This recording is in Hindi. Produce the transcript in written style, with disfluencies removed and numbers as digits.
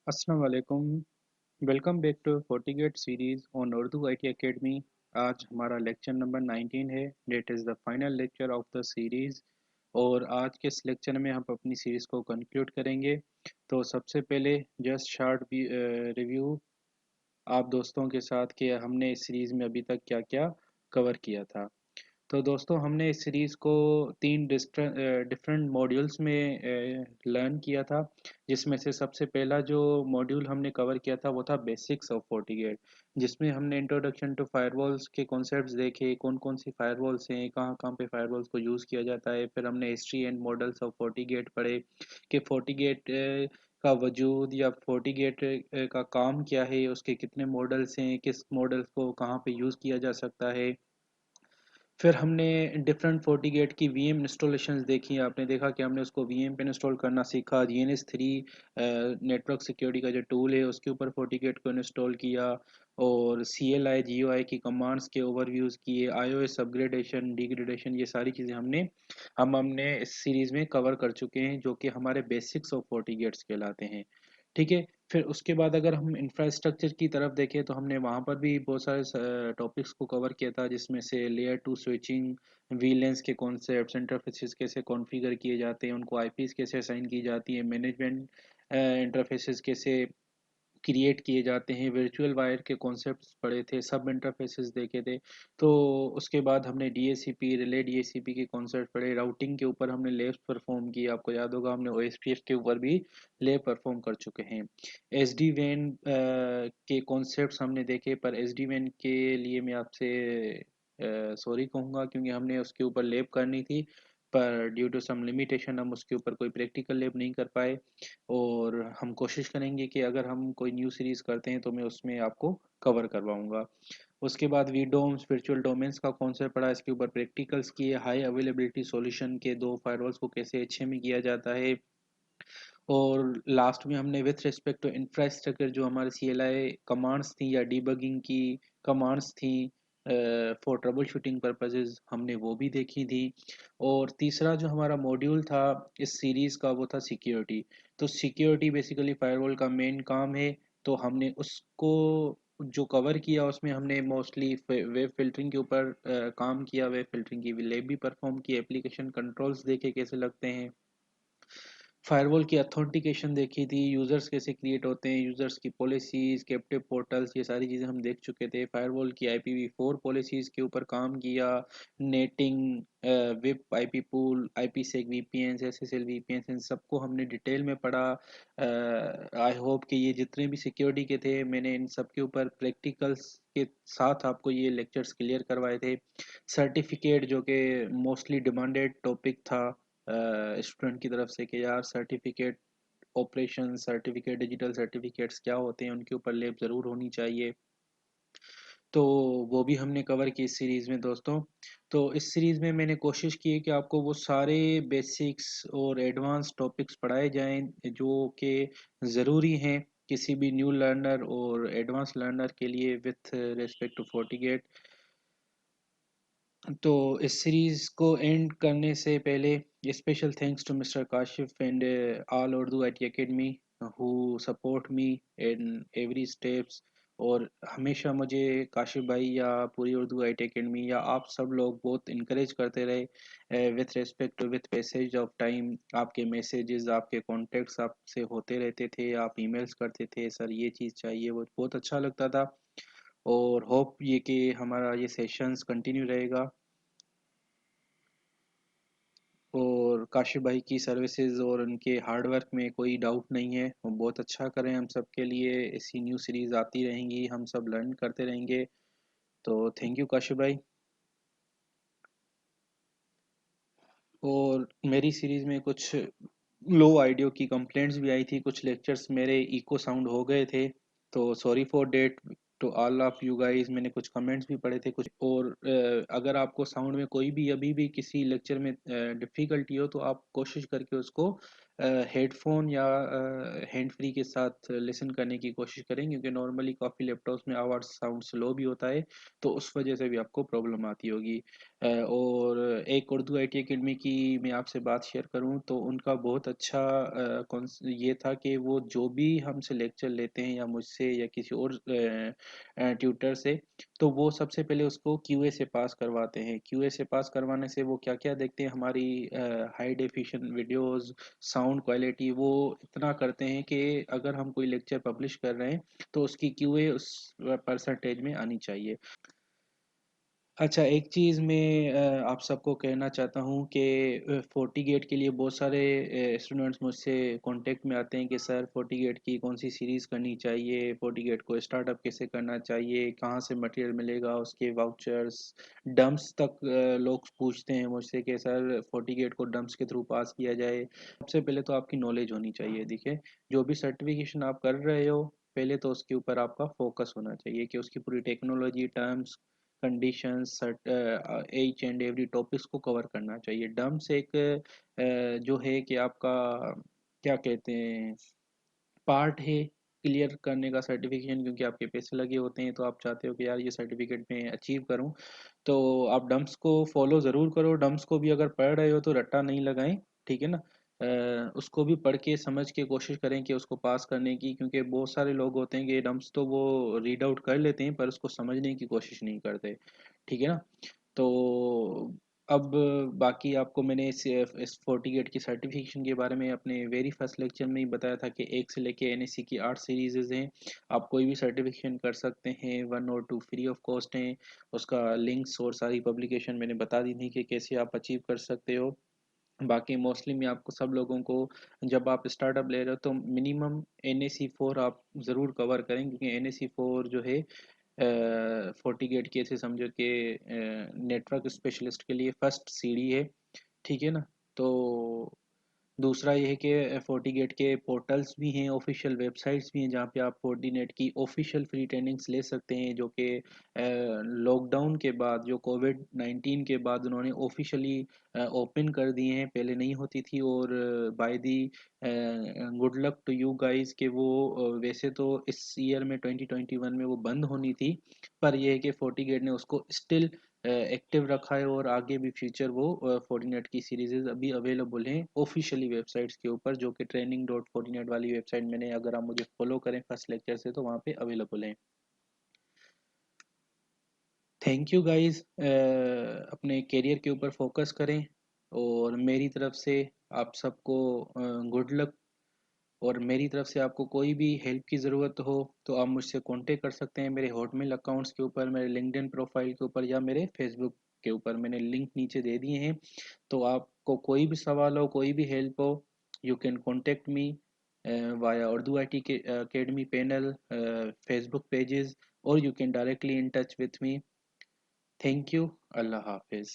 अस्सलाम वालेकुम। Welcome back to FortiGate series on Urdu IT academy. आज हमारा लेक्चर नंबर 19 है। That is the final lecture of the series और आज के इस लेक्चर में हम अपनी सीरीज़ को कंक्लूड करेंगे। तो सबसे पहले जस्ट शार्ट रिव्यू आप दोस्तों के साथ कि हमने इस सीरीज़ में अभी तक क्या क्या कवर किया था। तो दोस्तों हमने इस सीरीज़ को तीन डिफरेंट मॉड्यूल्स में लर्न किया था, जिसमें से सबसे पहला जो मॉड्यूल हमने कवर किया था वो था बेसिक्स ऑफ फोर्टिगेट, जिसमें हमने इंट्रोडक्शन टू फायरवॉल्स के कॉन्सेप्ट्स देखे, कौन कौन सी फायरवॉल्स हैं, कहाँ कहाँ पे फायरवॉल्स को यूज़ किया जाता है। फिर हमने history and models of FortiGate पढ़े कि फोर्टिगेट का वजूद या फोर्टिगेट का काम क्या है, उसके कितने मॉडल्स हैं, किस मॉडल्स को कहाँ पे यूज़ किया जा सकता है। फिर हमने डिफरेंट फोर्टिगेट की वीएम इंस्टॉलेशंस देखी। आपने देखा कि हमने उसको वीएम पे इंस्टॉल करना सीखा। DNS3 नेटवर्क सिक्योरिटी का जो टूल है उसके ऊपर फोर्टिगेट को इंस्टॉल किया और CLI GUI की कमांड्स के ओवरव्यूज़ किए। iOS अपग्रेडेशन डिग्रेडेशन ये सारी चीज़ें हमने इस सीरीज़ में कवर कर चुके हैं, जो कि हमारे बेसिक्स ऑफ फोर्टिगेट्स कहलाते हैं। ठीक है। फिर उसके बाद अगर हम इंफ्रास्ट्रक्चर की तरफ देखें तो हमने वहाँ पर भी बहुत सारे टॉपिक्स को कवर किया था, जिसमें से लेयर टू स्विचिंग, वीलेंस के कॉन्सेप्ट्स, इंटरफेसेस कैसे कॉन्फ़िगर किए जाते हैं, उनको आईपीज़ कैसे असाइन की जाती है, मैनेजमेंट इंटरफेसेस कैसे क्रिएट किए जाते हैं, वर्चुअल वायर के कॉन्सेप्ट्स पढ़े थे, सब इंटरफेसेस देखे थे। तो उसके बाद हमने DHCP रिले DHCP के कॉन्सेप्ट पढ़े। राउटिंग के ऊपर हमने लैब्स परफॉर्म किए। आपको याद होगा हमने OSPF के ऊपर भी लैब परफॉर्म कर चुके हैं। SD वैन के कॉन्सेप्ट्स हमने देखे, पर SD वैन के लिए मैं आपसे सॉरी कहूँगा, क्योंकि हमने उसके ऊपर लैब करनी थी, पर ड्यू टू सम लिमिटेशन हम उसके ऊपर कोई प्रैक्टिकल लैब नहीं कर पाए। और हम कोशिश करेंगे कि अगर हम कोई न्यू सीरीज़ करते हैं तो मैं उसमें आपको कवर करवाऊँगा। उसके बाद वीडोम्स वर्चुअल डोमेन्स का कॉन्सेप्ट पढ़ा, इसके ऊपर प्रैक्टिकल्स किए। हाई अवेलेबिलिटी सॉल्यूशन के दो फायरवॉल्स को कैसे अच्छे में किया जाता है। और लास्ट में हमने विथ रिस्पेक्ट टू इंफ्रास्ट्रक्चर जो हमारे CLI कमांड्स थी या डिबगिंग की कमांड्स थी फॉर ट्रबल शूटिंग पर्पजेज, हमने वो भी देखी थी। और तीसरा जो हमारा मॉड्यूल था इस सीरीज़ का वो था सिक्योरिटी। तो सिक्योरिटी बेसिकली फायरवॉल का मेन काम है। तो हमने उसको जो कवर किया उसमें हमने मोस्टली वेब फिल्टरिंग के ऊपर काम किया। वेब फिल्टरिंग की लैब भी परफॉर्म की, एप्लीकेशन कंट्रोल्स देखे कैसे लगते हैं, फायरवॉल की अथेंटिकेशन देखी थी, यूज़र्स कैसे क्रिएट होते हैं, यूज़र्स की पॉलिसीज़, कैप्टिव पोर्टल्स, ये सारी चीज़ें हम देख चुके थे। फायरवॉल की IPv4 पॉलिसीज़ के ऊपर काम किया। Netting, whip IP pool, IPsec VPNs, SSL VPNs, इन सबको हमने डिटेल में पढ़ा। आई होप कि ये जितने भी सिक्योरिटी के थे मैंने इन सब के ऊपर प्रैक्टिकल्स के साथ आपको ये लेक्चर्स क्लियर करवाए थे। सर्टिफिकेट जो कि मोस्टली डिमांडेड टॉपिक था स्टूडेंट की तरफ से कि यार certificate operation, certificate, digital certificates क्या होते हैं, उनके ऊपर लैब ज़रूर होनी चाहिए। तो वो भी हमने कवर की इस सीरीज़ में दोस्तों। तो इस सीरीज़ में मैंने कोशिश की है कि आपको वो सारे बेसिक्स और एडवांस टॉपिक्स पढ़ाए जाएं जो कि ज़रूरी हैं किसी भी न्यू लर्नर और एडवांस लर्नर के लिए विथ रिस्पेक्ट टू फोर्टिगेट। तो इस सीरीज़ को एंड करने से पहले special thanks to mister Kashif and all Urdu IT academy who support me in every steps. और हमेशा मुझे काशिफ भाई या पूरी उर्दू IT एकेडमी या आप सब लोग बहुत इनक्रेज करते रहे with respect to with passage of time. आपके मैसेजेस, आपके कॉन्टेक्ट्स आपसे होते रहते थे, आप ईमेल्स करते थे, सर ये चीज़ चाहिए, वो बहुत अच्छा लगता था। और होप ये कि हमारा ये सेशंस कंटिन्यू रहेगा। और काशिफ भाई की सर्विसेज और उनके हार्ड वर्क में कोई डाउट नहीं है, वो बहुत अच्छा करें हम सब के लिए। ऐसी न्यू सीरीज आती रहेंगी, हम सब लर्न करते रहेंगे। तो थैंक यू काशिफ भाई। और मेरी सीरीज में कुछ लो ऑडियो की कंप्लेंट्स भी आई थी, कुछ लेक्चर्स मेरे इको साउंड हो गए थे, तो sorry for that to all of you guys. मैंने कुछ कमेंट्स भी पढ़े थे कुछ। और अगर आपको साउंड में कोई भी अभी भी किसी लेक्चर में डिफ़िकल्टी हो तो आप कोशिश करके उसको हेडफोन या हैंड फ्री के साथ लिसन करने की कोशिश करें, क्योंकि नॉर्मली काफ़ी लैपटॉप्स में आवाज़ साउंड स्लो भी होता है, तो उस वजह से भी आपको प्रॉब्लम आती होगी। और एक उर्दू आई टी अकेडमी की मैं आपसे बात शेयर करूं तो उनका बहुत अच्छा ये था कि वो जो भी हमसे लेक्चर लेते हैं या मुझसे या किसी और ट्यूटर से, तो वो सबसे पहले उसको क्यूए से पास करवाते हैं। क्यूए से पास करवाने से वो क्या क्या देखते हैं, हमारी हाई डेफिशन वीडियोस, साउंड क्वालिटी, वो इतना करते हैं कि अगर हम कोई लेक्चर पब्लिश कर रहे हैं तो उसकी क्यूए उस परसेंटेज में आनी चाहिए। अच्छा, एक चीज़ मैं आप सबको कहना चाहता हूँ कि फोर्टी गेट के लिए बहुत सारे स्टूडेंट्स मुझसे कांटेक्ट में आते हैं कि सर फोर्टी गेट की कौन सी सीरीज़ करनी चाहिए, फोर्टी गेट को स्टार्टअप कैसे करना चाहिए, कहाँ से मटेरियल मिलेगा, उसके वाउचर्स, डम्स तक लोग पूछते हैं मुझसे कि सर फोर्टी गेट को डम्स के थ्रू पास किया जाए। सबसे पहले तो आपकी नॉलेज होनी चाहिए। देखिए, जो भी सर्टिफिकेशन आप कर रहे हो, पहले तो उसके ऊपर आपका फोकस होना चाहिए कि उसकी पूरी technology, terms, conditions, H and every topics को कवर करना चाहिए। डम्स एक जो है कि आपका क्या कहते हैं, पार्ट है क्लियर करने का सर्टिफिकेशन, क्योंकि आपके पैसे लगे होते हैं तो आप चाहते हो कि यार ये सर्टिफिकेट मैं अचीव करूं, तो आप डम्स को फॉलो ज़रूर करो। डम्स को भी अगर पढ़ रहे हो तो रट्टा नहीं लगाएं, ठीक है ना। उसको भी पढ़ के समझ के कोशिश करें कि उसको पास करने की, क्योंकि बहुत सारे लोग होते हैं कि डम्स तो वो रीड आउट कर लेते हैं पर उसको समझने की कोशिश नहीं करते, ठीक है ना। तो अब बाकी आपको मैंने इस फोर्टिगेट की सर्टिफिकेशन के बारे में अपने वेरी फर्स्ट लेक्चर में ही बताया था कि एक से लेके एनएससी की 8 सीरीज़ हैं। आप कोई भी सर्टिफिकेशन कर सकते हैं, 1 और 2 फ्री ऑफ कॉस्ट हैं। उसका लिंक्स और सारी पब्लिकेशन मैंने बता दी थी कि कैसे आप अचीव कर सकते हो। बाकी मोस्टली मैं आपको सब लोगों को, जब आप स्टार्टअप ले रहे हो तो मिनिमम NSE 4 आप ज़रूर कवर करें, क्योंकि NSE 4 जो है फोर्टी गेट के ऐसे समझो कि नेटवर्क स्पेशलिस्ट के लिए फर्स्ट सीढ़ी है, ठीक है ना। तो दूसरा ये है कि फोर्टीगेट के पोर्टल्स भी हैं, ऑफिशियल वेबसाइट्स भी हैं, जहाँ पे आप फोर्टीनेट की ऑफिशियल फ्री ट्रेनिंग्स ले सकते हैं, जो कि लॉकडाउन के बाद, जो कोविड 19 के बाद उन्होंने ऑफिशियली ओपन कर दिए हैं, पहले नहीं होती थी। और bye the good luck to you guys कि वो वैसे तो इस ईयर में 2021 में वो बंद होनी थी, पर यह है कि फोर्टीगेट ने उसको स्टिल एक्टिव रखा है, और आगे भी फ्यूचर वो फोर्टिनेट की सीरीजेज अभी अवेलेबल हैं ऑफिशियली वेबसाइट्स के ऊपर, जो कि training.fortinet वाली वेबसाइट मैंने, अगर आप मुझे फॉलो करें फर्स्ट लेक्चर से, तो वहाँ पे अवेलेबल है। थैंक यू गाइस, अपने करियर के ऊपर फोकस करें, और मेरी तरफ से आप सबको गुड लक। और मेरी तरफ से आपको कोई भी हेल्प की ज़रूरत हो तो आप मुझसे कांटेक्ट कर सकते हैं, मेरे हॉटमेल अकाउंट्स के ऊपर, मेरे लिंक्डइन प्रोफाइल के ऊपर, या मेरे फेसबुक के ऊपर। मैंने लिंक नीचे दे दिए हैं। तो आपको कोई भी सवाल हो, कोई भी हेल्प हो, you can contact me via Urdu I T academy panel Facebook pages, और you can directly in touch with me. Thank you. अल्लाह हाफिज़।